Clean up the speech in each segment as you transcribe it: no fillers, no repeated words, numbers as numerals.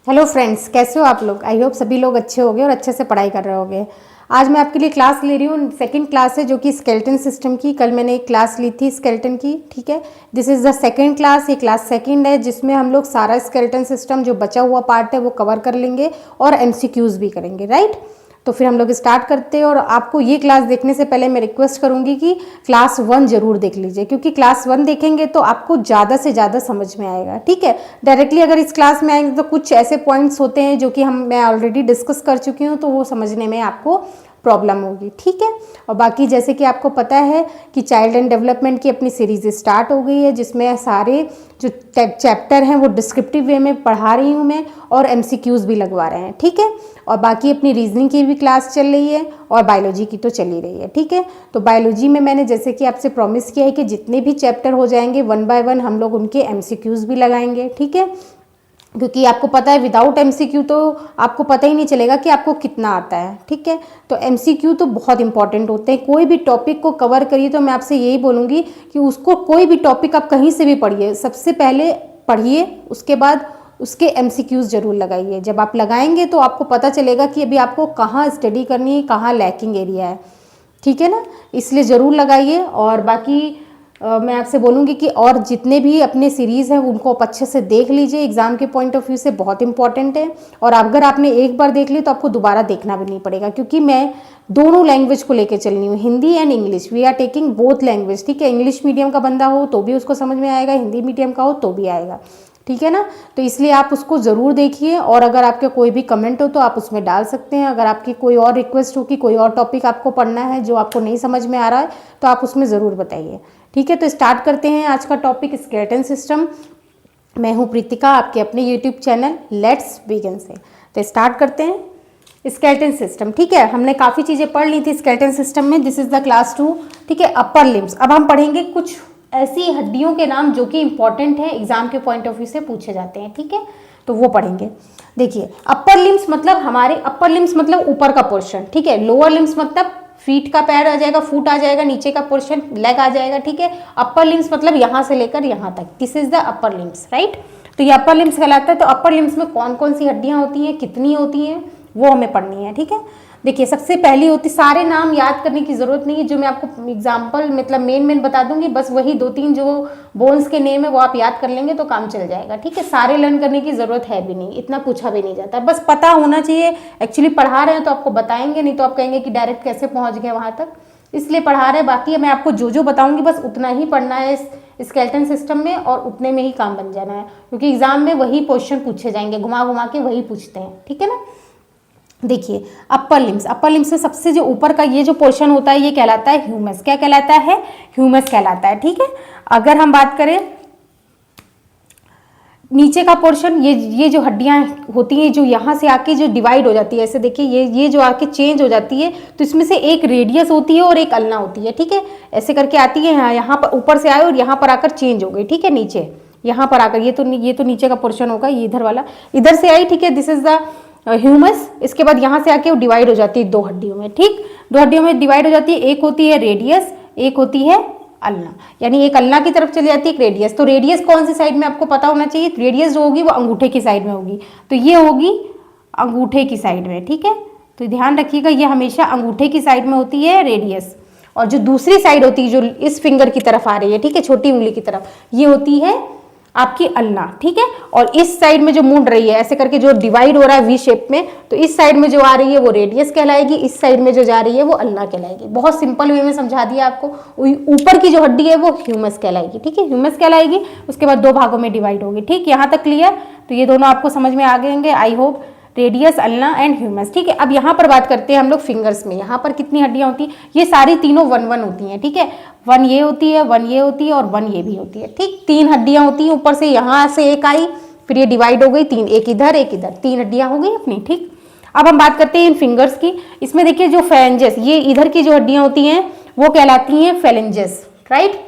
Hello friends, कैसे हो आप लोग। आई होप सभी लोग अच्छे होंगे और अच्छे से पढ़ाई कर रहे होंगे। आज मैं आपके लिए क्लास ले रही हूँ, सेकंड क्लास है जो कि स्केलेटन सिस्टम की। कल मैंने एक क्लास ली थी स्केलेटन की, ठीक है। This is the second class, ये क्लास सेकंड है जिसमें हम लोग सारा स्केलेटन सिस्टम जो बचा हुआ पार्ट है वो कवर कर लेंगे और एमसीक्यूज भी करेंगे, राइट। तो फिर हम लोग स्टार्ट करते हैं। और आपको ये क्लास देखने से पहले मैं रिक्वेस्ट करूंगी कि क्लास 1 जरूर देख लीजिए, क्योंकि क्लास 1 देखेंगे तो आपको ज़्यादा से ज़्यादा समझ में आएगा, ठीक है। डायरेक्टली अगर इस क्लास में आएंगे तो कुछ ऐसे पॉइंट्स होते हैं जो कि मैं ऑलरेडी डिस्कस कर चुकी हूँ, तो वो समझने में आपको प्रॉब्लम होगी, ठीक है। और बाकी जैसे कि आपको पता है कि चाइल्ड एंड डेवलपमेंट की अपनी सीरीज स्टार्ट हो गई है, जिसमें सारे जो चैप्टर हैं वो डिस्क्रिप्टिव वे में पढ़ा रही हूँ मैं, और एमसीक्यूज भी लगवा रहे हैं, ठीक है। और बाकी अपनी रीजनिंग की भी क्लास चल रही है और बायोलॉजी की तो चल ही रही है, ठीक है। तो बायोलॉजी में मैंने जैसे कि आपसे प्रॉमिस किया है कि जितने भी चैप्टर हो जाएंगे 1 बाय 1 हम लोग उनके एमसीक्यूज भी लगाएंगे, ठीक है। क्योंकि आपको पता है विदाउट एमसीक्यू तो आपको पता ही नहीं चलेगा कि आपको कितना आता है, ठीक है। तो एमसीक्यू तो बहुत इंपॉर्टेंट होते हैं। कोई भी टॉपिक को कवर करिए तो मैं आपसे यही बोलूँगी कि उसको कोई भी टॉपिक आप कहीं से भी पढ़िए, सबसे पहले पढ़िए, उसके बाद उसके एमसीक्यूज जरूर लगाइए। जब आप लगाएंगे तो आपको पता चलेगा कि अभी आपको कहाँ स्टडी करनी है, कहाँ लैकिंग एरिया है, ठीक है ना। इसलिए ज़रूर लगाइए। और बाकी मैं आपसे बोलूँगी कि और जितने भी अपने सीरीज़ हैं उनको आप अच्छे से देख लीजिए, एग्ज़ाम के पॉइंट ऑफ व्यू से बहुत इंपॉर्टेंट है। और अगर आपने एक बार देख ली तो आपको दोबारा देखना भी नहीं पड़ेगा, क्योंकि मैं दोनों लैंग्वेज को लेकर चल रही हूँ, Hindi and English. We are taking both language, ठीक है। इंग्लिश मीडियम का बंदा हो तो भी उसको समझ में आएगा, हिंदी मीडियम का हो तो भी आएगा, ठीक है ना। तो इसलिए आप उसको ज़रूर देखिए। और अगर आपके कोई भी कमेंट हो तो आप उसमें डाल सकते हैं। अगर आपकी कोई और रिक्वेस्ट हो कि कोई और टॉपिक आपको पढ़ना है जो आपको नहीं समझ में आ रहा है तो आप उसमें ज़रूर बताइए, ठीक है। तो स्टार्ट करते हैं आज का टॉपिक स्केलेटन सिस्टम। मैं हूँ प्रीतिका, आपके अपने यूट्यूब चैनल लेट्स बिगिन से। तो स्टार्ट करते हैं स्केलेटन सिस्टम, ठीक है। हमने काफ़ी चीज़ें पढ़ ली थी स्केलेटन सिस्टम में। दिस इज़ द क्लास 2, ठीक है। Upper limbs. अब हम पढ़ेंगे कुछ ऐसी हड्डियों के नाम जो कि इंपॉर्टेंट है, एग्जाम के पॉइंट ऑफ व्यू से पूछे जाते हैं, ठीक है। तो वो पढ़ेंगे। देखिए, अपर लिम्स मतलब हमारे अपर लिम्स मतलब ऊपर का पोर्शन, ठीक है। लोअर लिम्स मतलब फीट का पैर आ जाएगा, फुट आ जाएगा, नीचे का पोर्शन लेग आ जाएगा, ठीक है। अपर लिम्स मतलब यहाँ से लेकर यहाँ तक, this is the upper limbs, right. तो ये अपर लिम्स कहलाता है। तो अपर लिम्स में कौन कौन सी हड्डियाँ होती हैं, कितनी होती हैं, वो हमें पढ़नी है, ठीक है। देखिए, सबसे पहली होती, सारे नाम याद करने की जरूरत नहीं है, जो मैं आपको एग्जाम्पल मतलब मेन बता दूंगी, बस वही 2-3 जो बोन्स के नेम है वो आप याद कर लेंगे तो काम चल जाएगा, ठीक है। सारे लर्न करने की जरूरत है भी नहीं, इतना पूछा भी नहीं जाता, बस पता होना चाहिए। एक्चुअली पढ़ा रहे हैं तो आपको बताएंगे, नहीं तो आप कहेंगे कि डायरेक्ट कैसे पहुंच गए वहां तक, इसलिए पढ़ा रहे हैं। बाकी मैं आपको जो जो बताऊंगी बस उतना ही पढ़ना है इस स्केलेटन सिस्टम में, और उतने में ही काम बन जाना है, क्योंकि एग्जाम में वही क्वेश्चन पूछे जाएंगे, घुमा घुमा के वही पूछते हैं, ठीक है ना। देखिए, अपर लिम्स, अपर लिम्स से सबसे जो ऊपर का ये जो पोर्शन होता है ये कहलाता है ह्यूमस। क्या कहलाता है? ह्यूमस कहलाता है, ठीक है। अगर हम बात करें नीचे का पोर्शन, ये जो हड्डियां होती हैं जो यहाँ से आके जो डिवाइड हो जाती है, ऐसे देखिए ये जो आके चेंज हो जाती है, तो इसमें से एक रेडियस होती है और एक अल्ना होती है, ठीक है। ऐसे करके आती है, यहाँ पर ऊपर से आए और यहाँ पर आकर चेंज हो गई, ठीक है। नीचे यहाँ पर आकर ये तो नीचे का पोर्शन होगा, ये इधर वाला इधर से आई, ठीक है। This is the humus. इसके बाद यहाँ से आके वो डिवाइड हो जाती है 2 हड्डियों में, ठीक। 2 हड्डियों में डिवाइड हो जाती है, एक होती है रेडियस, एक होती है अल्ना, यानी एक अल्ना की तरफ चली जाती है, एक रेडियस। तो रेडियस कौन सी साइड में आपको पता होना चाहिए, रेडियस जो होगी वो अंगूठे की साइड में होगी, तो ये होगी अंगूठे की साइड में, ठीक है। तो ध्यान रखिएगा, ये हमेशा अंगूठे की साइड में होती है रेडियस, और जो दूसरी साइड होती है जो इस फिंगर की तरफ आ रही है, ठीक है, छोटी उंगली की तरफ, ये होती है आपकी अल्ना, ठीक है। और इस साइड में जो मुड़ रही है ऐसे करके जो डिवाइड हो रहा है वी शेप में, तो इस साइड में जो आ रही है वो रेडियस कहलाएगी, इस साइड में जो जा रही है वो अल्ना कहलाएगी। बहुत सिंपल वे में समझा दिया आपको। ऊपर की जो हड्डी है वो ह्यूमस कहलाएगी, ठीक है, ह्यूमस कहलाएगी। उसके बाद 2 भागों में डिवाइड होगी, ठीक। यहाँ तक क्लियर? तो ये दोनों आपको समझ में आ गए, I hope, radius, ulna and humus, ठीक है। अब यहाँ पर बात करते हैं हम लोग फिंगर्स में। यहाँ पर कितनी हड्डियाँ होती हैं? ये सारी तीनों 1-1 होती हैं, ठीक है। 1 ये होती है, 1 ये होती है और 1 ये भी होती है, ठीक। 3 हड्डियाँ होती हैं, ऊपर से यहाँ से एक आई, फिर ये डिवाइड हो गई 3, एक इधर एक इधर, 3 हड्डियाँ हो गई अपनी, ठीक। अब हम बात करते हैं इन फिंगर्स की। इसमें देखिए जो फेरेंजेस, ये इधर की जो हड्डियाँ होती हैं वो कहलाती हैं फेलेंजेस, राइट।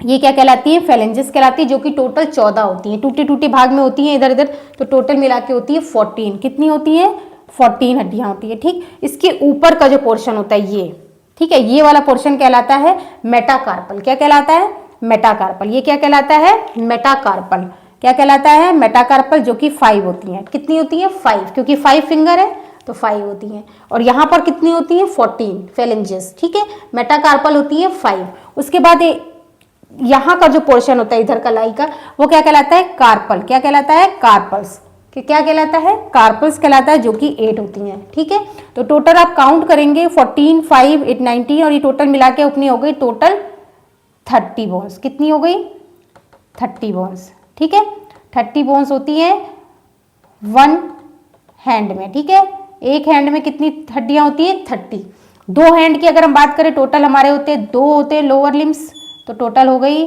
ये क्या कहलाती है? फेलेंजेस कहलाती है, जो कि टोटल 14 होती हैं, टूटे टूटे भाग में होती हैं इधर इधर, तो टोटल मिला के होती है 14। कितनी होती है? 14 हड्डियां होती है, ठीक। इसके ऊपर का जो पोर्शन होता है ये, ठीक है, ये वाला पोर्शन कहलाता है मेटाकार्पल। क्या कहलाता है? मेटाकार्पल। ये क्या कहलाता है? मेटाकार्पल। क्या कहलाता है, मेटाकार्पल, जो कि 5 होती हैं। कितनी होती हैं, 5, क्योंकि 5 फिंगर है तो 5 होती हैं। और यहाँ पर कितनी होती हैं, 14 फेलेंजेस, ठीक है। मेटाकार्पल होती है 5। उसके बाद यहाँ का जो पोर्शन होता है इधर कलाई का, वो क्या कहलाता है, कार्पल। क्या कहलाता है, कार्पल्स। क्या कहलाता है, कार्पल्स कहलाता है, जो कि 8 होती हैं, ठीक है। तो टोटल आप काउंट करेंगे 14, 5, 8, 19 और ये टोटल मिला के अपनी हो गई टोटल 30 बोन्स। कितनी हो गई, 30 बोन्स, ठीक है। 30 बोन्स होती है 1 हैंड में, ठीक है। एक हैंड में कितनी हड्डियां होती है, 30। 2 हैंड की अगर हम बात करें, टोटल हमारे होते हैं 2 होते हैं लोअर लिम्स, तो टोटल हो गई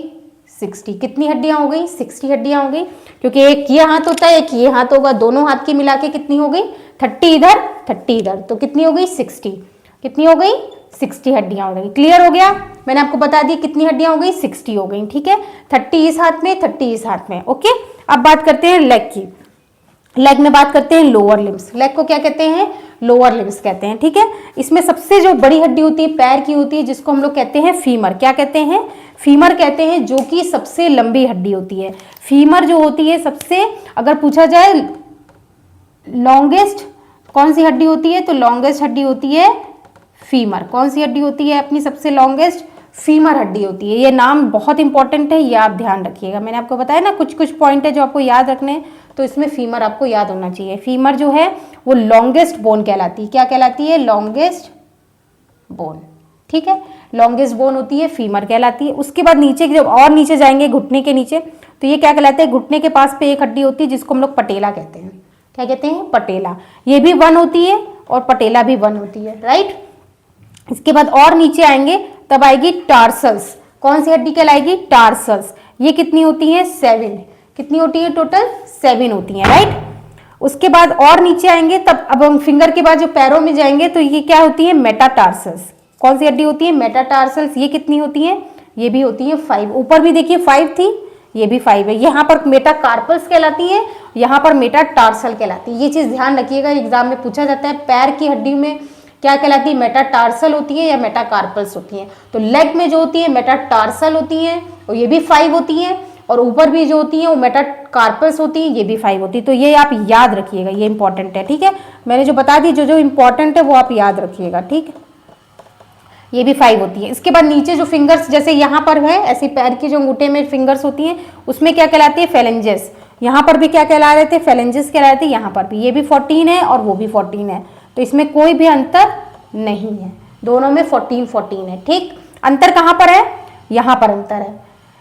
60। कितनी हड्डियां हो गई, 60 हड्डियां हो गई, क्योंकि एक ये हाथ होता है, एक ये हाथ होगा, दोनों हाथ की मिला के कितनी हो गई, 30 इधर 30 इधर, तो कितनी हो गई, 60। कितनी हो गई, 60 हड्डियां हो गई। क्लियर हो गया, मैंने आपको बता दी कितनी हड्डियां हो गई, 60 हो गई, ठीक है। 30 इस हाथ में, 30 इस हाथ में, ओके। अब बात करते हैं लेग की। लेग में बात करते हैं लोअर लिम्स। लेग को क्या कहते हैं, लोअर लिम्स कहते हैं, ठीक है। इसमें सबसे जो बड़ी हड्डी होती है पैर की होती है, जिसको हम लोग कहते हैं फीमर। क्या कहते हैं, फीमर कहते हैं, जो कि सबसे लंबी हड्डी होती है। फीमर जो होती है सबसे, अगर पूछा जाए लॉन्गेस्ट कौन सी हड्डी होती है, तो लॉन्गेस्ट हड्डी होती है फीमर। कौन सी हड्डी होती है अपनी सबसे लॉन्गेस्ट, फीमर हड्डी होती है। ये नाम बहुत इंपॉर्टेंट है, ये आप ध्यान रखिएगा। मैंने आपको बताया ना कुछ कुछ पॉइंट है जो आपको याद रखने हैं, तो इसमें फीमर आपको याद होना चाहिए। फीमर जो है वो लॉन्गेस्ट बोन कहलाती है। क्या कहलाती है, लॉन्गेस्ट बोन, ठीक है। लॉन्गेस्ट बोन होती है, फीमर कहलाती है। उसके बाद नीचे जब और नीचे जाएंगे, घुटने के नीचे, तो ये क्या कहलाते हैं, घुटने के पास पे एक हड्डी होती है जिसको हम लोग पटेला कहते हैं। क्या कहते हैं, पटेला। ये भी 1 होती है और पटेला भी 1 होती है, राइट। इसके बाद और नीचे आएंगे तब आएगी टार्सल्स। कौन सी हड्डी कहलाएगी, टार्सल्स। ये कितनी होती है, 7। कितनी होती है, टोटल 7 होती है, राइट। उसके बाद और नीचे आएंगे तब, अब हम फिंगर के बाद जो पैरों में जाएंगे तो ये क्या होती है, मेटाटार्सल्स। कौन सी हड्डी होती है, मेटाटार्सल्स। ये कितनी होती है, ये भी होती है 5। ऊपर भी देखिए 5 थी, ये भी 5 है। यहाँ पर मेटाकार्पल्स कहलाती है, यहाँ पर मेटाटार्सल कहलाती है। ये चीज ध्यान रखिएगा, एग्जाम में पूछा जाता है पैर की हड्डी में क्या कहलाती है, मेटाटार्सल होती है या मेटाकार्पल्स होती है। तो लेग में जो होती है मेटाटार्सल होती है और ये भी 5 होती है, और ऊपर भी जो होती है वो मेटाकार्पल्स होती है, ये भी 5 होती है। तो ये आप याद रखिएगा, ये इंपॉर्टेंट है, ठीक है। मैंने जो बता दी, जो जो इंपॉर्टेंट है वो आप याद रखिएगा, ठीक है। ये भी 5 होती है। इसके बाद नीचे जो फिंगर्स, जैसे यहाँ पर है ऐसे पैर की जो अंगूठे में फिंगर्स होती हैं, उसमें क्या कहलाती है, फेलेंजेस। यहाँ पर भी क्या कहला रहे थे, फेलेंजेस कहला रहे थे। यहाँ पर भी ये भी 14 है और वो भी 14 है, तो इसमें कोई भी अंतर नहीं है, दोनों में 14 है, ठीक। अंतर कहाँ पर है, यहाँ पर अंतर है।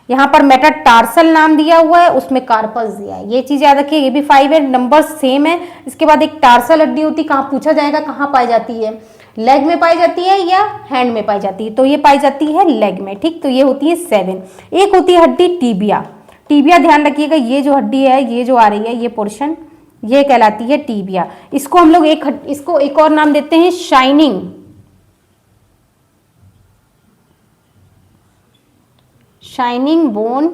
यहाँ पर मेटाटार्सल नाम दिया हुआ है, उसमें कार्पल्स दिया है। ये चीज याद रखिए, ये भी 5 है, नंबर सेम है। इसके बाद एक टार्सल हड्डी होती है, कहाँ पूछा जाएगा, कहाँ पाई जाती है, लेग में पाई जाती है या हैंड में पाई जाती है, तो ये पाई जाती है लेग में, ठीक। तो ये होती है 7। एक होती है हड्डी टीबिया। टीबिया ध्यान रखिएगा, ये जो हड्डी है, ये जो आ रही है, ये पोर्शन, ये कहलाती है टीबिया। इसको हम लोग इसको एक और नाम देते हैं shining, shining bone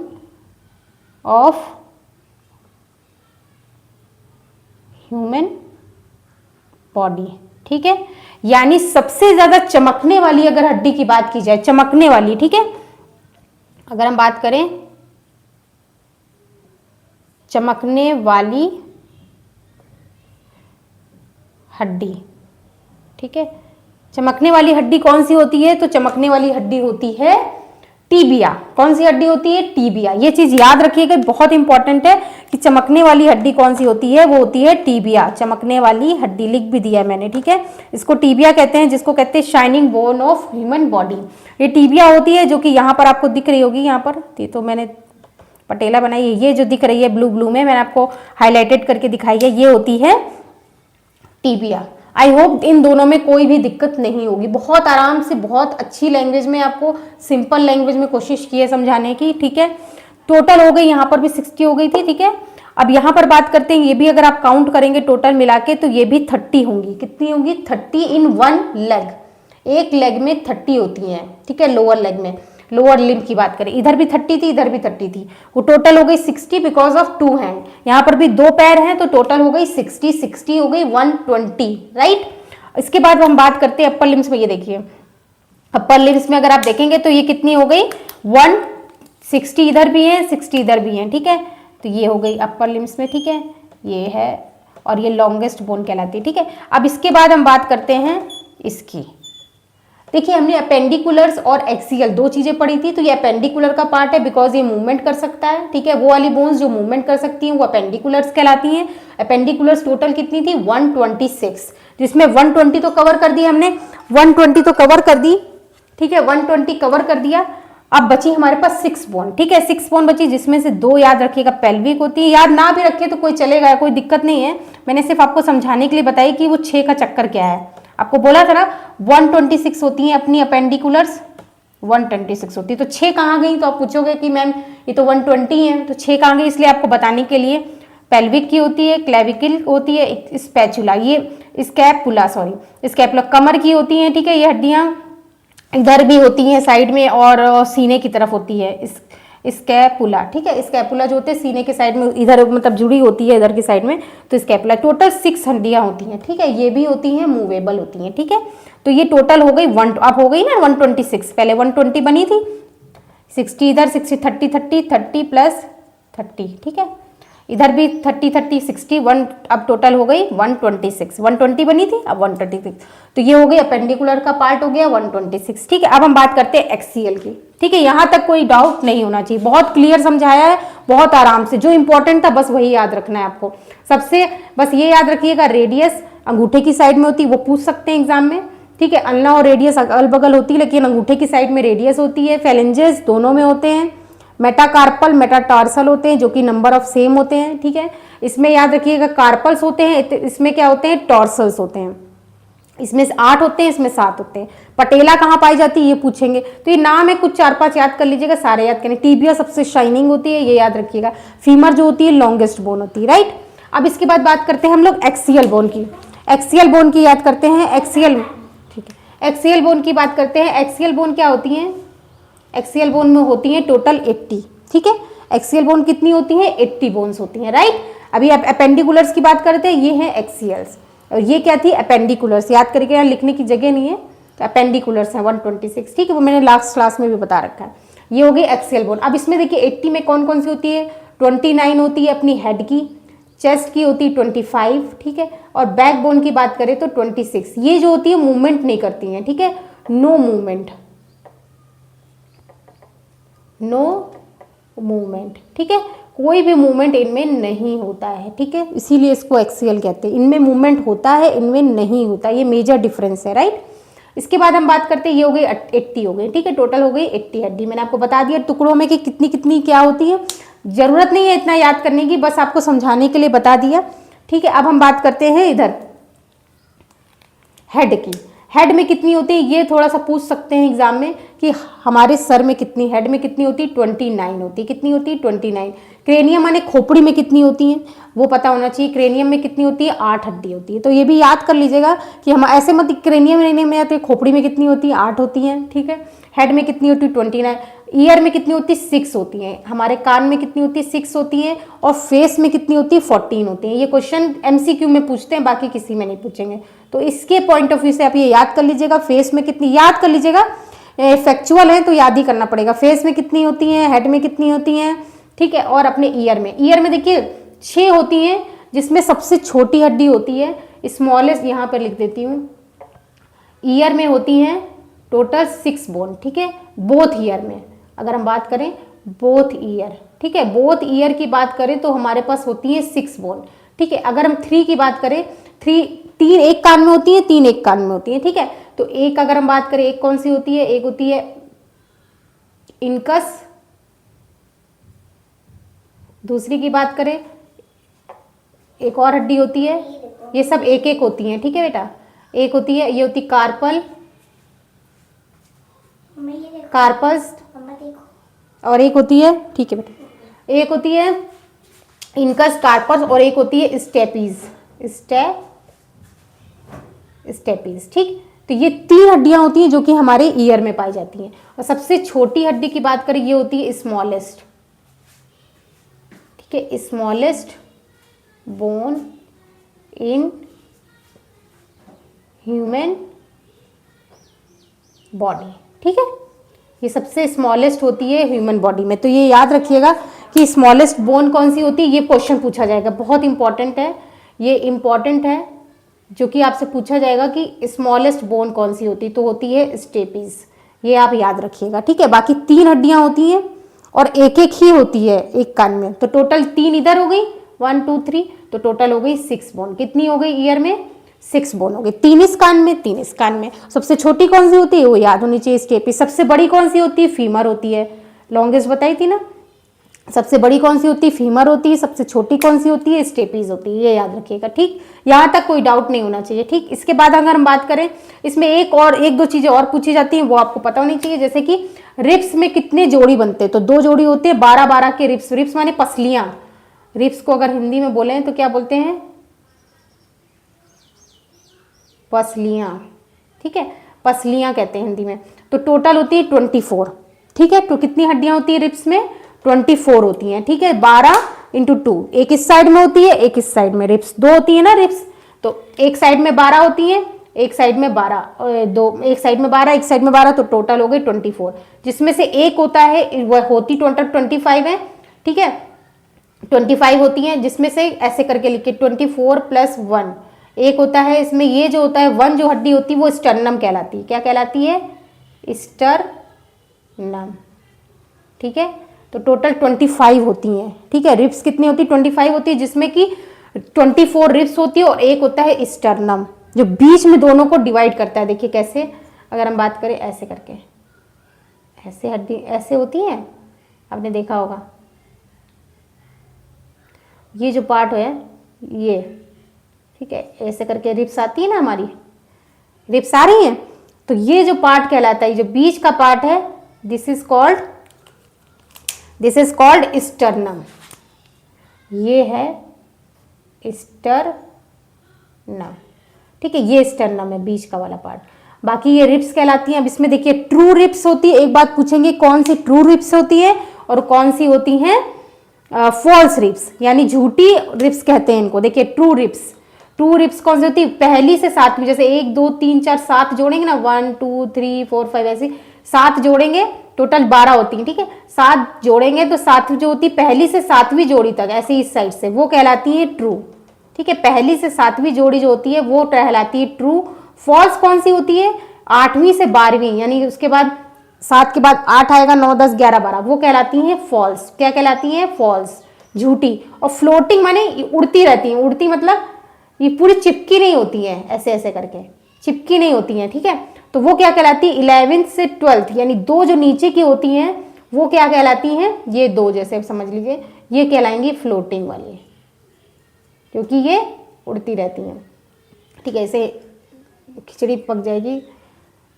of human body, ठीक है। यानी सबसे ज्यादा चमकने वाली अगर हड्डी की बात की जाए, चमकने वाली, ठीक है, अगर हम बात करें चमकने वाली हड्डी, ठीक है, चमकने वाली हड्डी कौन सी होती है, तो चमकने वाली हड्डी होती है टीबिया। कौन सी हड्डी होती है, टीबिया। ये चीज याद रखिएगा, बहुत इंपॉर्टेंट है कि चमकने वाली हड्डी कौन सी होती है, वो होती है टीबिया। चमकने वाली हड्डी लिख भी दिया है मैंने, ठीक है। इसको टीबिया कहते हैं, जिसको कहते हैं shining bone of human body. ये टीबिया होती है, जो कि यहाँ पर आपको दिख रही होगी, यहाँ पर तो मैंने पटेला बनाई है, ये जो दिख रही है ब्लू ब्लू में, मैंने आपको हाईलाइटेड करके दिखाई है, ये होती है टीबिया। आई होप इन दोनों में कोई भी दिक्कत नहीं होगी। बहुत आराम से, बहुत अच्छी लैंग्वेज में, आपको सिंपल लैंग्वेज में कोशिश की है समझाने की, ठीक है। टोटल हो गई, यहाँ पर भी 60 हो गई थी, ठीक है। अब यहाँ पर बात करते हैं, ये भी अगर आप काउंट करेंगे टोटल मिला के, तो ये भी 30 होंगी। कितनी होंगी, 30 इन 1 लेग। एक लेग में 30 होती हैं, ठीक है। लोअर लेग में, लोअर लिम्ब की बात करें, इधर भी 30 थी, इधर भी 30 थी, वो टोटल हो गई 60 बिकॉज ऑफ 2 हैंड। यहाँ पर भी 2 पैर हैं, तो टोटल हो गई 60 हो गई 120, राइट। इसके बाद हम बात करते हैं अपर लिम्स में। ये देखिए अपर लिम्स में अगर आप देखेंगे तो ये कितनी हो गई, 160 इधर भी है, 60 इधर भी है, ठीक है। तो ये हो गई अपर लिम्स में, ठीक है, ये है, और ये लॉन्गेस्ट बोन कहलाती है, ठीक है। अब इसके बाद हम बात करते हैं इसकी। देखिए हमने अपेंडिकुलर्स और एक्सियल दो चीजें पढ़ी थी, तो ये अपेंडिकुलर का पार्ट है बिकॉज ये मूवमेंट कर सकता है, ठीक है। वो वाली बोन्स जो मूवमेंट कर सकती हैं वो अपेंडिकुलर्स कहलाती हैं। अपेंडिकुलर्स टोटल कितनी थी 126, जिसमें 120 तो कवर कर दी हमने, 120 तो कवर कर दी, ठीक है, 120 कवर कर दिया। अब बची हमारे पास 6 बोन, ठीक है, 6 बोन बची, जिसमें से 2 याद रखिएगा पेल्विक होती है, याद ना भी रखे तो कोई चलेगा, कोई दिक्कत नहीं है, मैंने सिर्फ आपको समझाने के लिए बताई कि वो 6 का चक्कर क्या है। आपको बोला था ना 126 होती हैं अपनी अपेंडिकुलर्स, 126 होती है, तो 6 कहाँ गई, तो आप पूछोगे कि मैम ये तो 120 है, तो 6 कहाँ गई, इसलिए आपको बताने के लिए पेल्विक की होती है, क्लेविकल होती है, स्पैचुला, ये स्कैपुला, सॉरी स्कैपुला कमर की होती है, ठीक है, ये हड्डियां इधर भी होती हैं साइड में और सीने की तरफ होती है स्कैपुला, ठीक है, स्कैपुला जो होते हैं सीने के साइड में इधर मतलब जुड़ी होती है इधर की साइड में, तो स्कैपुला टोटल 6 हड्डियां होती हैं, ठीक है, ये भी होती हैं मूवेबल होती हैं, ठीक है। तो ये टोटल हो गई अब हो गई ना 126, पहले 120 बनी थी, 60 इधर 60 30 30 30 प्लस 30, ठीक है, इधर भी 30 30 60 1, अब टोटल हो गई 126, 120 बनी थी अब 126, तो ये हो गई अपेंडिकुलर का पार्ट हो गया 126, ठीक है। अब हम बात करते हैं एक्सियल की, ठीक है, यहाँ तक कोई डाउट नहीं होना चाहिए, बहुत क्लियर समझाया है, बहुत आराम से, जो इंपॉर्टेंट था बस वही याद रखना है आपको। सबसे बस ये याद रखिएगा, रेडियस अंगूठे की साइड में होती है, वो पूछ सकते हैं एग्जाम में, ठीक है, अल्ना और रेडियस अगल बगल होती है, लेकिन अंगूठे की साइड में रेडियस होती है, फेलेंजेस दोनों में होते हैं, मेटाकार्पल मेटाटार्सल होते हैं जो कि नंबर ऑफ सेम होते हैं, ठीक है। इसमें याद रखिएगा कार्पल्स होते हैं, इसमें क्या होते हैं टॉर्सल्स होते हैं, इसमें 8 होते हैं, इसमें 7 होते हैं। पटेला कहाँ पाई जाती है ये पूछेंगे, तो ये नाम है, कुछ 4-5 याद कर लीजिएगा, सारे याद करें। टीबिया सबसे शाइनिंग होती है, ये याद रखिएगा। फीमर जो होती है लॉन्गेस्ट बोन होती है, राइट। अब इसके बाद बात करते हैं हम लोग एक्सियल बोन की, एक्सियल बोन की याद करते हैं, एक्सियल, ठीक है, एक्सियल बोन की बात करते हैं। एक्सियल बोन क्या होती है, एक्सियल बोन में होती है टोटल 80, ठीक है, एक्सियल बोन कितनी होती है 80 बोन्स होती हैं, राइट। अभी आप अपेंडिकुलर्स की बात करते हैं, ये है एक्सियल्स, और ये क्या थी अपेंडिकुलर्स, याद करके यहाँ लिखने की जगह नहीं है, तो अपेंडिकुलर्स है 126, ठीक है, वो मैंने लास्ट क्लास में भी बता रखा है। ये हो गई एक्सियल बोन। अब इसमें देखिए 80 में कौन कौन सी होती है, 29 होती है अपनी हेड की, चेस्ट की होती है 25, ठीक है, और बैक बोन की बात करें तो 26। ये जो होती है मूवमेंट नहीं करती हैं, ठीक है, नो मूवमेंट, नो मूवमेंट, ठीक है, कोई भी मूवमेंट इनमें नहीं होता है, ठीक है, इसीलिए इसको एक्सियल कहते हैं। इनमें मूवमेंट होता है, इनमें नहीं होता, ये मेजर डिफरेंस है, राइट। इसके बाद हम बात करते हैं, ये हो गई 80 हो गई, ठीक है, टोटल हो गई 80 हड्डी। मैंने आपको बता दिया टुकड़ों में कि कितनी कितनी क्या होती है, जरूरत नहीं है इतना याद करने की, बस आपको समझाने के लिए बता दिया, ठीक है। अब हम बात करते हैं इधर हेड की, हेड में कितनी होती है, ये थोड़ा सा पूछ सकते हैं एग्जाम में कि हमारे सर में कितनी, हेड में कितनी होती है 29 होती है, कितनी होती है 29। क्रेनियम माने खोपड़ी में कितनी होती है वो पता होना चाहिए, क्रेनियम में कितनी होती है 8 हड्डी होती है, तो ये भी याद कर लीजिएगा कि हम ऐसे मत क्रेनियम में आते, खोपड़ी में कितनी होती है 8 होती है, ठीक है। हेड में कितनी होती है 29, ईयर में कितनी होती है 6 होती है, हमारे कान में कितनी होती है 6 होती है, और फेस में कितनी होती है 14 होती है। ये क्वेश्चन MCQ में पूछते हैं, बाकी किसी में नहीं पूछेंगे, तो इसके पॉइंट ऑफ व्यू से आप ये याद कर लीजिएगा, फेस में कितनी याद कर लीजिएगा, फैक्चुअल है तो याद ही करना पड़ेगा, फेस में कितनी होती है, हेड में कितनी होती हैं, ठीक है। और अपने ईयर में देखिए 6 होती हैं, जिसमें सबसे छोटी हड्डी होती है स्मॉलेस्ट, यहाँ पर लिख देती हूँ, ईयर में होती हैं टोटल 6 बोन, ठीक है, बोथ ईयर में अगर हम बात करें, बोथ ईयर, ठीक है, बोथ ईयर की बात करें तो हमारे पास होती है 6 बोन, ठीक है। अगर हम 3 की बात करें, 3 एक कान में होती है, 3 एक कान में होती है, ठीक है। तो एक अगर हम बात करें, एक कौन सी होती है, एक होती है इनकस, दूसरी की बात करें एक और हड्डी होती है, ये सब एक एक होती हैं, ठीक है बेटा, एक होती है, ये होती कार्पल, कार्पस, और एक होती है, ठीक है बेटा, एक होती है इनकस कार्पस, और एक होती है स्टेपीज, स्टेपीज, ठीक। तो ये 3 हड्डियां होती हैं जो कि हमारे ईयर में पाई जाती हैं, और सबसे छोटी हड्डी की बात करें, ये होती है स्मॉलेस्ट, ठीक है, smallest bone in human body, ठीक है, ये सबसे स्मॉलेस्ट होती है ह्यूमन बॉडी में। तो ये याद रखिएगा कि स्मॉलेस्ट बोन कौन सी होती है, ये क्वेश्चन पूछा जाएगा, बहुत इंपॉर्टेंट है, ये इंपॉर्टेंट है, जो कि आपसे पूछा जाएगा कि स्मॉलेस्ट बोन कौन सी होती है, तो होती है स्टेपीज, ये आप याद रखिएगा, ठीक है। बाकी 3 हड्डियां होती हैं और एक एक ही होती है एक कान में, तो टोटल 3 इधर हो गई, 1 2 3, तो टोटल हो गई 6 बोन। कितनी हो गई ईयर में? 6 बोन हो गई, 3 इस कान में, 3 इस कान में। सबसे छोटी कौन सी होती है, वो याद होनी चाहिए, स्टेपीज। सबसे बड़ी कौन सी होती है? फीमर होती है, लॉन्गेस्ट बताई थी ना। सबसे बड़ी कौन सी होती है? फीमर होती है। सबसे छोटी कौन सी होती है? स्टेपीज होती है, ये याद रखिएगा, ठीक। यहाँ तक कोई डाउट नहीं होना चाहिए, ठीक। इसके बाद अगर हम बात करें, इसमें एक दो चीजें और पूछी जाती हैं, वो आपको पता होनी चाहिए, जैसे कि रिब्स में कितने जोड़ी बनते हैं, तो 2 जोड़ी होते हैं, 12-12 के रिब्स। रिब्स माने पसलियां, रिब्स को अगर हिंदी में बोले तो क्या बोलते हैं? पसलियां, ठीक है, पसलियां कहते हैं हिंदी में। तो टोटल होती है 24, ठीक है। तो कितनी हड्डियां होती है रिब्स में? 24 होती हैं, ठीक है। 12 × 2, एक इस साइड में होती है, एक इस साइड में। रिब्स 2 होती है ना रिब्स, तो एक साइड में 12 होती है, एक साइड में 12, दो एक साइड में 12, एक साइड में 12, तो टोटल हो गई 24, जिसमें से एक होता है, वह होती टोटल 25 है, ठीक है। 25 होती हैं, जिसमें से ऐसे करके लिखिए 24 + 1, एक होता है इसमें, ये जो होता है 1 जो हड्डी होती है वो स्टर्नम कहलाती है। क्या कहलाती है? स्टर्नम, ठीक है। तो टोटल 25 होती हैं, ठीक है। रिब्स कितनी होती है? 25 होती है, जिसमें कि 24 रिब्स होती है और एक होता है स्टर्नम, जो बीच में दोनों को डिवाइड करता है। देखिए कैसे, अगर हम बात करें ऐसे करके, ऐसे हड्डी ऐसे होती है, आपने देखा होगा, ये जो पार्ट है ये, ठीक है, ऐसे करके रिब्स आती है ना, हमारी रिब्स आ रही हैं, तो ये जो पार्ट कहलाता है, जो बीच का पार्ट है, दिस इज कॉल्ड स्टर्नम, ये है स्टर्नम, ठीक है, ये स्टर्नम है, बीच का वाला पार्ट। बाकी ये रिब्स कहलाती हैं। अब इसमें देखिए ट्रू रिब्स होती है, एक बात पूछेंगे, कौन सी ट्रू रिब्स होती है और कौन सी होती हैं फॉल्स रिब्स, यानी झूठी रिब्स कहते हैं इनको। देखिए ट्रू रिब्स कौन सी होती है? पहली से 7वीं, जैसे 1 2 3 4 7 जोड़ेंगे ना, 1 2 3 4 5, ऐसे 7 जोड़ेंगे, टोटल 12 होती हैं, ठीक है। 7 जोड़ेंगे तो 7 जो होती है पहली से 7वीं जोड़ी तक, ऐसे इस साइड से, वो कहलाती है ट्रू, ठीक है। पहली से 7वीं जोड़ी जो होती है वो कहलाती है ट्रू। फॉल्स कौन सी होती है? 8वीं से 12वीं, यानी उसके बाद 7 के बाद 8 आएगा, 9 10 11 12, वो कहलाती हैं फॉल्स। क्या कहलाती हैं? फॉल्स, झूठी। और फ्लोटिंग माने उड़ती रहती हैं, उड़ती मतलब ये पूरी चिपकी नहीं होती है, ऐसे ऐसे करके चिपकी नहीं होती हैं, ठीक है। तो वो क्या कहलाती है? 11th से 12th, यानी 2 जो नीचे की होती हैं वो क्या कहलाती हैं? ये 2 जैसे समझ लीजिए, ये कहलाएंगी फ्लोटिंग वाली, क्योंकि ये उड़ती रहती हैं, ठीक है। ऐसे खिचड़ी पक जाएगी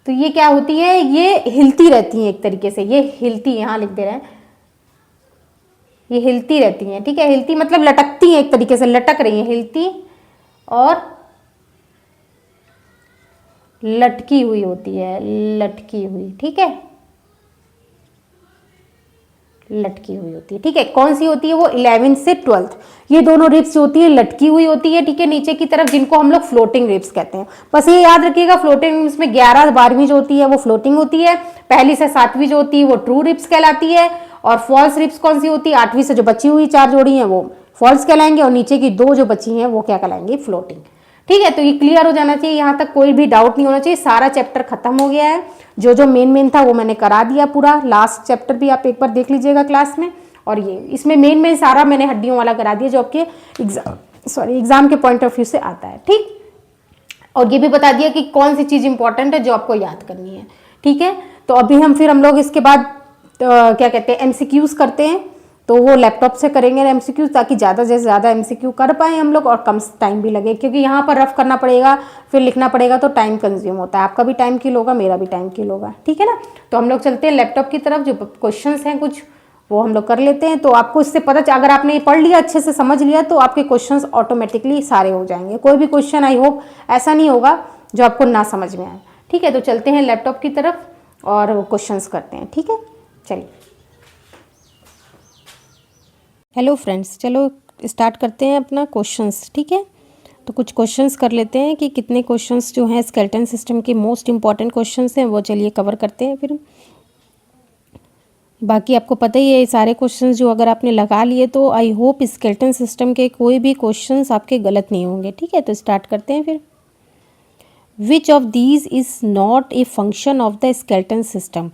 तो ये क्या होती है? ये हिलती रहती हैं एक तरीके से, ये हिलती, यहाँ लिख दे रहे हैं, ये हिलती रहती हैं, ठीक है। हिलती मतलब लटकती हैं, एक तरीके से लटक रही हैं, हिलती और लटकी हुई होती है, लटकी हुई, ठीक है, लटकी हुई होती है, ठीक है। कौन सी होती है वो? 11th से 12th, ये दोनों रिब्स होती है लटकी हुई होती है, ठीक है, नीचे की तरफ, जिनको हम लोग फ्लोटिंग रिब्स कहते हैं। बस ये याद रखिएगा, फ्लोटिंग रिब्स में 11 12वीं जो होती है वो फ्लोटिंग होती है, पहली से 7वीं जो होती है वो ट्रू रिब्स कहलाती है, और फॉल्स रिब्स कौन सी होती है? 8वीं से जो बची हुई 4 जोड़ी हैं वो फॉल्स कहलाएंगे, और नीचे की 2 जो बची हैं वो क्या कहलाएंगी? फ्लोटिंग, ठीक है। तो ये क्लियर हो जाना चाहिए, यहाँ तक कोई भी डाउट नहीं होना चाहिए। सारा चैप्टर खत्म हो गया है, जो जो मेन था वो मैंने करा दिया पूरा। लास्ट चैप्टर भी आप एक बार देख लीजिएगा क्लास में, और ये इसमें मेन सारा मैंने हड्डियों वाला करा दिया, जो आपके एग्जाम के पॉइंट ऑफ व्यू से आता है, ठीक। और ये भी बता दिया कि कौन सी चीज़ इंपॉर्टेंट है जो आपको याद करनी है, ठीक है। तो अभी हम लोग इसके बाद क्या कहते हैं, MCQs करते हैं, तो वो लैपटॉप से करेंगे MCQ, ताकि ज़्यादा से ज़्यादा MCQ कर पाएँ हम लोग और कम टाइम भी लगे, क्योंकि यहाँ पर रफ करना पड़ेगा, फिर लिखना पड़ेगा, तो टाइम कंज्यूम होता है। आपका भी टाइम किल होगा, मेरा भी टाइम किल होगा, ठीक है ना। तो हम लोग चलते हैं लैपटॉप की तरफ, जो क्वेश्चंस हैं कुछ वो हम लोग कर लेते हैं। तो आपको इससे पता अगर आपने ये पढ़ लिया, अच्छे से समझ लिया, तो आपके क्वेश्चंस ऑटोमेटिकली सारे हो जाएंगे। कोई भी क्वेश्चन आई होप ऐसा नहीं होगा जो आपको ना समझ में आए, ठीक है। तो चलते हैं लैपटॉप की तरफ और क्वेश्चंस करते हैं, ठीक है। चलिए, हेलो फ्रेंड्स, चलो स्टार्ट करते हैं अपना क्वेश्चंस, ठीक है। तो कुछ क्वेश्चंस कर लेते हैं कि कितने क्वेश्चंस जो हैं स्केलेटन सिस्टम के मोस्ट इंपॉर्टेंट क्वेश्चंस हैं वो चलिए कवर करते हैं फिर। बाकी आपको पता ही है ये सारे क्वेश्चंस जो अगर आपने लगा लिए तो आई होप स्केलेटन सिस्टम के कोई भी क्वेश्चंस आपके गलत नहीं होंगे। ठीक है, तो स्टार्ट करते हैं फिर। विच of these is not a function of the skeleton system,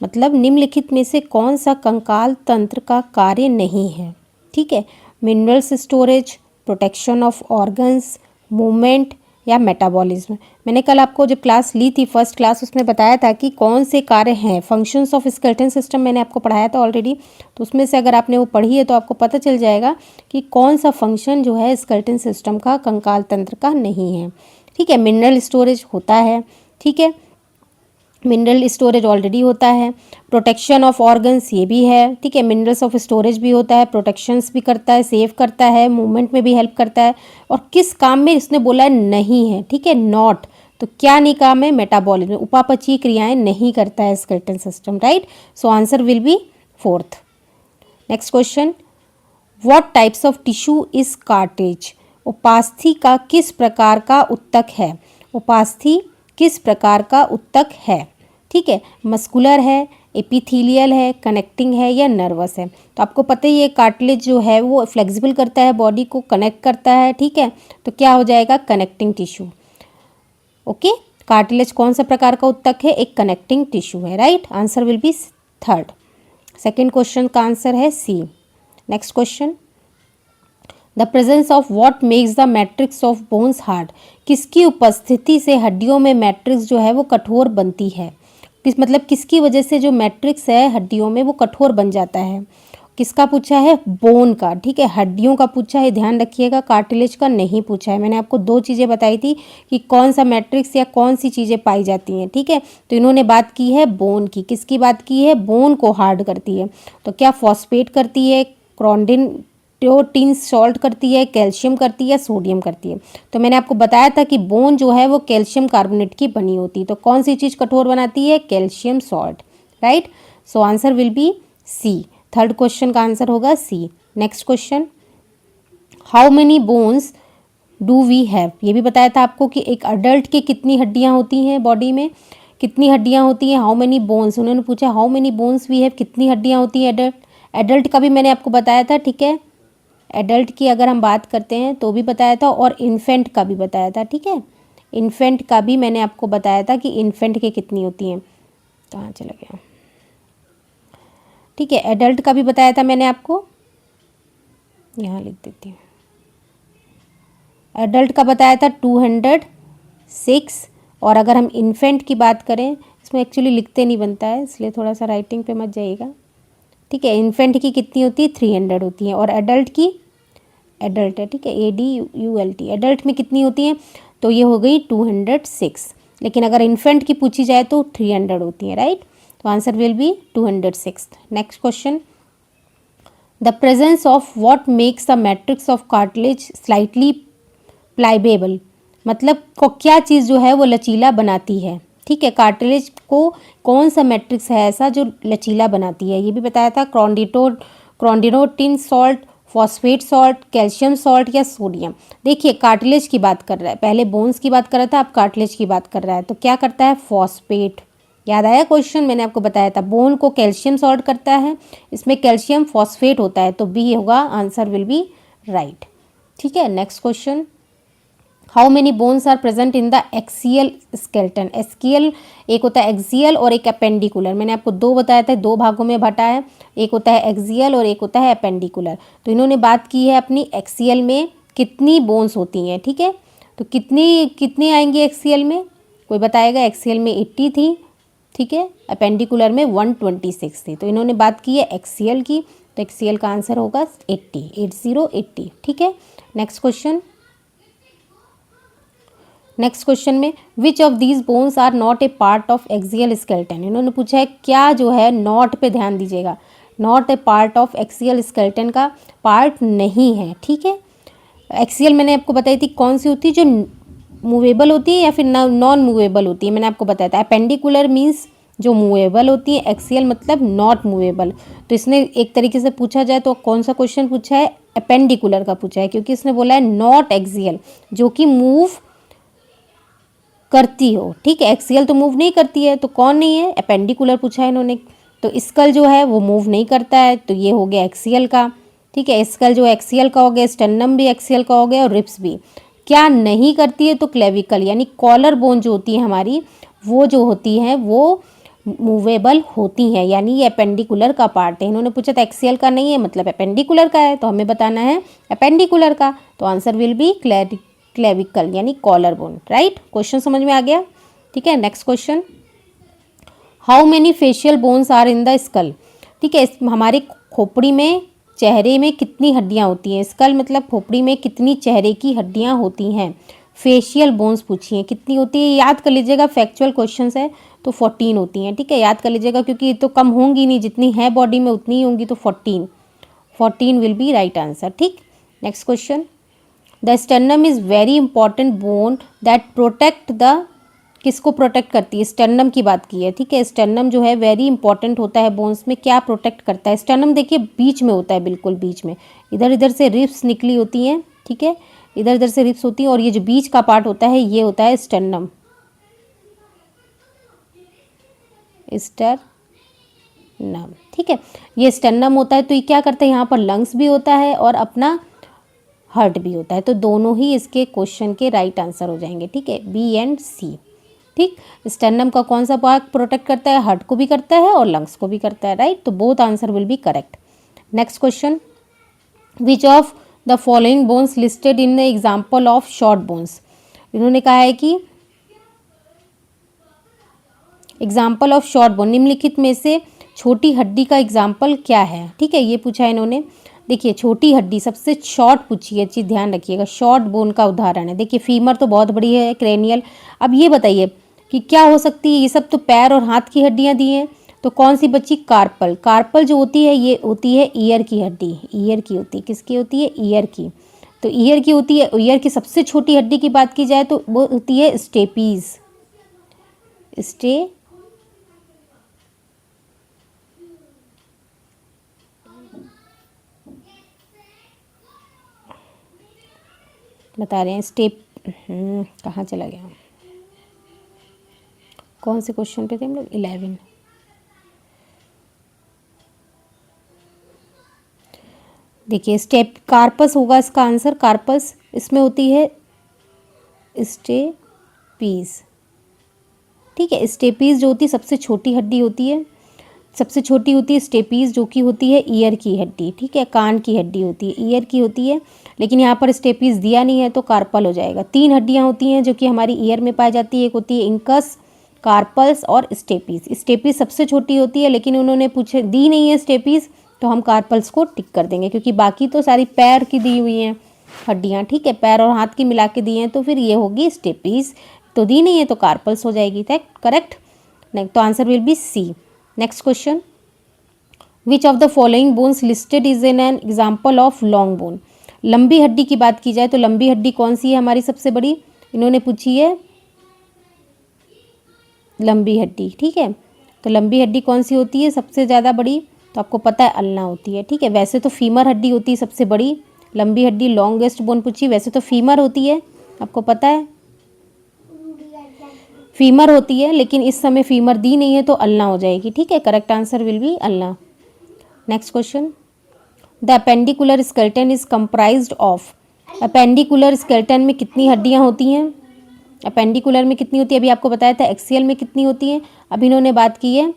मतलब निम्नलिखित में से कौन सा कंकाल तंत्र का कार्य नहीं है। ठीक है, minerals storage, protection of organs, movement या मेटाबॉलिज्म। मैंने कल आपको जब क्लास ली थी फर्स्ट क्लास, उसमें बताया था कि कौन से कार्य हैं, फंक्शंस ऑफ स्केलेटन सिस्टम मैंने आपको पढ़ाया था ऑलरेडी। तो उसमें से अगर आपने वो पढ़ी है तो आपको पता चल जाएगा कि कौन सा फंक्शन जो है स्केलेटन सिस्टम का कंकाल तंत्र का नहीं है। ठीक है, मिनरल स्टोरेज होता है। ठीक है, मिनरल स्टोरेज ऑलरेडी होता है। प्रोटेक्शन ऑफ ऑर्गन्स ये भी है। ठीक है, मिनरल्स ऑफ स्टोरेज भी होता है, प्रोटेक्शंस भी करता है, सेव करता है, मूवमेंट में भी हेल्प करता है। और किस काम में इसने बोला है नहीं है। ठीक है, नॉट, तो क्या नहीं काम है, मेटाबॉलिज्म, उपापचयी क्रियाएं नहीं करता है skeleton system. Right, so answer will B fourth. Next question, what types of tissue is cartilage, उपास्थि का किस प्रकार का उत्तक है। उपास्थि किस प्रकार का उत्तक है। ठीक है, मस्कुलर है, एपिथेलियल है, कनेक्टिंग है या नर्वस है। तो आपको पता ही है कार्टिलेज जो है वो फ्लेक्सिबल करता है, बॉडी को कनेक्ट करता है। ठीक है, तो क्या हो जाएगा, कनेक्टिंग टिश्यू। ओके, कार्टिलेज कौन सा प्रकार का उत्तक है, एक कनेक्टिंग टिश्यू है। Right, answer will be third. Second question का आंसर है C. Next question, the presence of what makes the matrix of bones hard, किसकी उपस्थिति से हड्डियों में मैट्रिक्स जो है वो कठोर बनती है। किस मतलब किसकी वजह से जो मैट्रिक्स है हड्डियों में वो कठोर बन जाता है। किसका पूछा है, बोन का। ठीक है, हड्डियों का पूछा है, ध्यान रखिएगा, कार्टिलेज का नहीं पूछा है। मैंने आपको दो चीज़ें बताई थी कि कौन सा मैट्रिक्स या कौन सी चीज़ें पाई जाती हैं। ठीक है, तो इन्होंने बात की है बोन की। किसकी बात की है, बोन को हार्ड करती है। तो क्या फॉस्फेट करती है, क्रोंडिन टिन सॉल्ट करती है, कैल्शियम करती है, सोडियम करती है। तो मैंने आपको बताया था कि बोन जो है वो कैल्शियम कार्बोनेट की बनी होती है। तो कौन सी चीज़ कठोर बनाती है, calcium salt. Right, so answer will be C. Third question का आंसर होगा C. Next question, how many bones do we have, ये भी बताया था आपको कि एक अडल्ट की कितनी हड्डियां होती हैं, बॉडी में कितनी हड्डियां होती हैं, हाउ मेनी बोन्स। उन्होंने पूछा how many bones we have, कितनी हड्डियां होती हैं एडल्ट। एडल्ट का भी मैंने आपको बताया था। ठीक है, एडल्ट की अगर हम बात करते हैं तो भी बताया था, और इन्फेंट का भी बताया था। ठीक है, इन्फेंट का भी मैंने आपको बताया था कि इन्फेंट के कितनी होती हैं। कहाँ चला गया, ठीक है, एडल्ट का भी बताया था मैंने आपको, यहाँ लिख देती हूँ। एडल्ट का बताया था 206, और अगर हम इन्फेंट की बात करें, इसमें एक्चुअली लिखते नहीं बनता है इसलिए थोड़ा सा राइटिंग पे मत जाइएगा। ठीक है, इन्फेंट की कितनी होती है, 300 होती है, और एडल्ट की, एडल्ट है, ठीक है, ADULT, एडल्ट में कितनी होती हैं, तो ये हो गई 206। लेकिन अगर इन्फेंट की पूछी जाए तो 300 होती है। राइट, तो answer will be 206। Next question, the presence of what makes the matrix of cartilage slightly pliable, मतलब को क्या चीज़ जो है वो लचीला बनाती है। ठीक है, कार्टिलेज को कौन सा मैट्रिक्स है ऐसा जो लचीला बनाती है, ये भी बताया था। Chondroitin salt, phosphate salt, calcium salt या सोडियम। देखिए, कार्टिलेज की बात कर रहा है, पहले बोन्स की बात कर रहा था, अब कार्टिलेज की बात कर रहा है। तो क्या करता है, फॉस्फेट। याद आया क्वेश्चन, मैंने आपको बताया था, बोन को कैल्शियम सॉल्ट करता है, इसमें कैल्शियम फॉस्फेट होता है, तो बी होगा, आंसर विल बी राइट। ठीक है, next question, how many bones are present in the axial skeleton. Axial एक होता है एक्सियल और एक अपेंडिकुलर। मैंने आपको दो बताया था, दो भागों में बटा है, एक होता है एक्सियल और एक होता है अपेंडिकुलर। तो इन्होंने बात की है अपनी एक्सियल में कितनी बोन्स होती हैं। ठीक है, तो कितनी आएंगी एक्सियल में, कोई बताएगा। एक्सियल में 80 थी, ठीक है, अपेंडिकुलर में 126 थी। तो इन्होंने बात की है एक्सियल की, तो एक्सियल का आंसर होगा 80। ठीक है, नेक्स्ट क्वेश्चन, नेक्स्ट क्वेश्चन में which of these bones are not a part of axial skeleton. इन्होंने पूछा है क्या जो है, नॉट पे ध्यान दीजिएगा, not a part of axial skeleton का पार्ट नहीं है। ठीक है, एक्सियल मैंने आपको बताई थी कौन सी होती है, जो मूवेबल होती है या फिर नॉन मूवेबल होती है, मैंने आपको बताया था। अपेंडिकुलर मीन्स जो मूवेबल होती है, एक्सियल मतलब नॉट मूवेबल। तो इसने एक तरीके से पूछा जाए तो कौन सा क्वेश्चन पूछा है, अपेंडिकुलर का पूछा है, क्योंकि इसने बोला है नॉट एक्सियल, जो कि मूव करती हो। ठीक है, एक्सियल तो मूव नहीं करती है, तो कौन नहीं है, अपेंडिकुलर पूछा है इन्होंने। तो स्कल जो है वो मूव नहीं करता है, तो ये हो गया एक्सियल का, ठीक है। स्कल जो एक्सियल का हो गया, स्टर्नम भी एक्सियल का हो गया और रिब्स भी। क्या नहीं करती है तो क्लेविकल यानी कॉलर बोन जो होती है हमारी, वो जो होती है वो मूवेबल होती हैं, यानी ये अपेंडिकुलर का पार्ट है। इन्होंने पूछा था एक्सियल का नहीं है, मतलब अपेंडिकुलर का है, तो हमें बताना है अपेंडिकुलर का, तो आंसर विल बी क्लेविकल यानी कॉलर बोन, राइट। क्वेश्चन समझ में आ गया, ठीक है। Next question, how many facial bones are in the skull, ठीक है। हमारे खोपड़ी में, चेहरे में कितनी हड्डियां होती हैं, स्कल मतलब खोपड़ी में कितनी चेहरे की हड्डियां होती हैं, फेशियल बोन्स पूछी हैं कितनी होती है, याद कर लीजिएगा, फैक्चुअल क्वेश्चन है, तो 14 होती हैं, ठीक है। याद कर लीजिएगा क्योंकि तो कम होंगी नहीं, जितनी है बॉडी में उतनी ही होंगी, तो 14 विल बी राइट आंसर, ठीक। Next question, the sternum is very important bone that protect the, किसको प्रोटेक्ट करती है, स्टर्नम की बात की है, ठीक है। स्टर्नम जो है वेरी इंपॉर्टेंट होता है बोन्स में, क्या प्रोटेक्ट करता है, स्टर्नम देखिए बीच में होता है, बिल्कुल बीच में, इधर इधर से रिब्स निकली होती हैं, ठीक है, इधर इधर से रिब्स होती हैं, और ये जो बीच का पार्ट होता है ये होता है स्टर्नम, स्टर्नम, ठीक है। ये स्टर्नम होता है, तो ये क्या करता है, यहाँ पर लंग्स भी होता है और अपना हार्ट भी होता है, तो दोनों ही इसके क्वेश्चन के राइट आंसर हो जाएंगे, ठीक है, बी एंड सी, ठीक। स्टर्नम का कौन सा पार्ट प्रोटेक्ट करता है, हार्ट को भी करता है और लंग्स को भी करता है, राइट, तो both answer will B correct. Next question, which of the following bones listed in the example of short bones, इन्होंने कहा है कि एग्जाम्पल ऑफ शॉर्ट बोन, निम्नलिखित में से छोटी हड्डी का एग्जाम्पल क्या है, ठीक है, ये पूछा है इन्होंने। देखिए छोटी हड्डी सबसे शॉर्ट पूछी है, चीज़ ध्यान रखिएगा, शॉर्ट बोन का उदाहरण है, देखिए फीमर तो बहुत बड़ी है, क्रेनियल। अब ये बताइए कि क्या हो सकती है, ये सब तो पैर और हाथ की हड्डियां दी हैं, तो कौन सी बची, कार्पल। कार्पल जो होती है ये होती है ईयर की हड्डी, ईयर की होती है, किसकी होती है, ईयर की, तो ईयर की होती है। ईयर की सबसे छोटी हड्डी की बात की जाए तो वो होती है स्टेपीज, बता रहे हैं स्टेप, कहाँ चला गया, कौन से क्वेश्चन पे थे हम लोग, 11। देखिए स्टेप, कार्पस होगा इसका आंसर, कार्पस, इसमें होती है स्टेपीज, ठीक है। स्टेपीज जो होती है सबसे छोटी हड्डी होती है, सबसे छोटी होती है स्टेपीज, जो कि होती है ईयर की हड्डी, ठीक है, कान की हड्डी होती है, ईयर की होती है, लेकिन यहाँ पर स्टेपीज दिया नहीं है तो कार्पल हो जाएगा। 3 हड्डियाँ होती हैं जो कि हमारी ईयर में पाई जाती है, एक होती है इंकस, कार्पल्स और स्टेपीज। स्टेपीज सबसे छोटी होती है, लेकिन उन्होंने पूछे दी नहीं है स्टेपीज, तो हम कार्पल्स को टिक कर देंगे, क्योंकि बाकी तो सारी पैर की दी हुई हैं हड्डियाँ, ठीक है, पैर और हाथ की मिला के दी हैं, तो फिर ये होगी स्टेपीज, तो दी नहीं है तो कार्पल्स हो जाएगी, करेक्ट। तो answer will be C. Next question, which of the following bones listed is an example of long bone, लंबी हड्डी की बात की जाए तो लंबी हड्डी कौन सी है हमारी सबसे बड़ी, इन्होंने पूछी है लंबी हड्डी, ठीक है, तो लंबी हड्डी कौन सी होती है सबसे ज़्यादा बड़ी, तो आपको पता है अल्ना होती है, ठीक है। वैसे तो फीमर हड्डी होती है सबसे बड़ी, लंबी हड्डी लॉन्गेस्ट बोन पूछी, वैसे तो फीमर होती है, आपको पता है फीमर होती है, लेकिन इस समय फीमर दी नहीं है तो अल्ना हो जाएगी, ठीक है, correct answer will B ulna. Next question, the appendicular skeleton is comprised of, appendicular skeleton में कितनी हड्डियां होती हैं, अपेंडिकुलर में कितनी होती है, अभी आपको बताया था एक्सियल में कितनी होती हैं, अब इन्होंने बात की है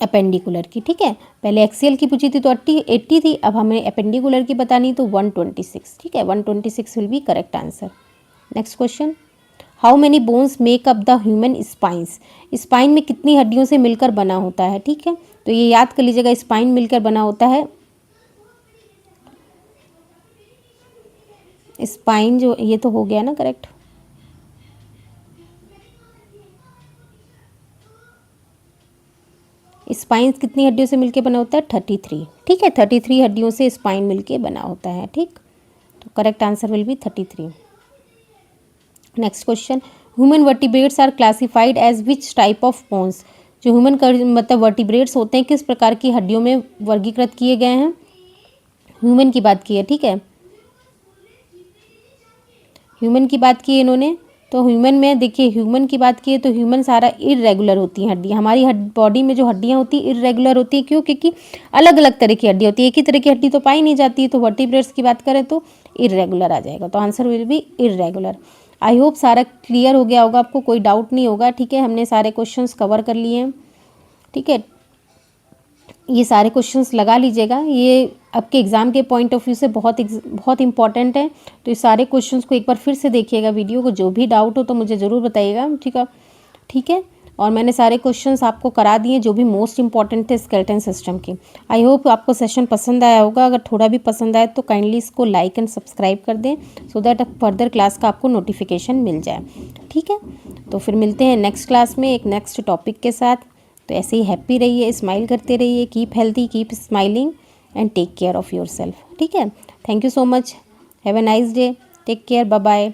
अपेंडिकुलर की, ठीक है, पहले एक्सियल की पूछी थी तो 80 थी, अब हमें अपेंडिकुलर की बतानी तो 126, ठीक है, 126 will be correct answer. Next question, how many bones make up the human spines, spine में कितनी हड्डियों से मिलकर बना होता है, ठीक है, तो ये याद कर लीजिएगा, स्पाइन मिलकर बना होता है, स्पाइन जो ये तो हो गया ना करेक्ट, स्पाइन कितनी हड्डियों से मिलकर बना होता है 33, ठीक है, 33 हड्डियों से स्पाइन मिलकर बना होता है, ठीक, तो correct answer will be 33। Next question, human vertebrates are classified as which type of bones, जो ह्यूमन मतलब वर्टिब्रेट्स होते हैं किस प्रकार की हड्डियों में वर्गीकृत किए गए हैं, ह्यूमन की बात की है, ठीक है, ह्यूमन की बात की है इन्होंने, तो ह्यूमन में देखिए, ह्यूमन की बात की तो ह्यूमन सारा इरेगुलर होती हैं हड्डियाँ, हमारी बॉडी में जो हड्डियाँ होती हैं इरेगुलर होती है। क्यों? क्योंकि अलग अलग तरह की हड्डी होती है, एक ही तरह की हड्डी तो पाई नहीं जाती है। तो वर्टिब्रेट्स की बात करें तो इरेगुलर आ जाएगा, तो answer will B irregular. I hope सारा क्लियर हो गया होगा, आपको कोई डाउट नहीं होगा। ठीक है, हमने सारे क्वेश्चंस कवर कर लिए हैं। ठीक है, ये सारे क्वेश्चंस लगा लीजिएगा, ये आपके एग्ज़ाम के पॉइंट ऑफ व्यू से बहुत इंपॉर्टेंट है। तो इस सारे क्वेश्चंस को एक बार फिर से देखिएगा वीडियो को, जो भी डाउट हो तो मुझे ज़रूर बताइएगा। ठीक है, और मैंने सारे क्वेश्चंस आपको करा दिए जो भी मोस्ट इंपॉर्टेंट थे स्केलेटन सिस्टम की। आई होप आपको सेशन पसंद आया होगा। अगर थोड़ा भी पसंद आए तो काइंडली इसको लाइक एंड सब्सक्राइब कर दें, सो दैट फर्दर क्लास का आपको नोटिफिकेशन मिल जाए। ठीक है, तो फिर मिलते हैं नेक्स्ट क्लास में एक नेक्स्ट टॉपिक के साथ। तो ऐसे ही हैप्पी रहिए, स्माइल करते रहिए, keep healthy, keep smiling and take care of yourself. ठीक है, thank you so much, have a nice day, take care, bye bye.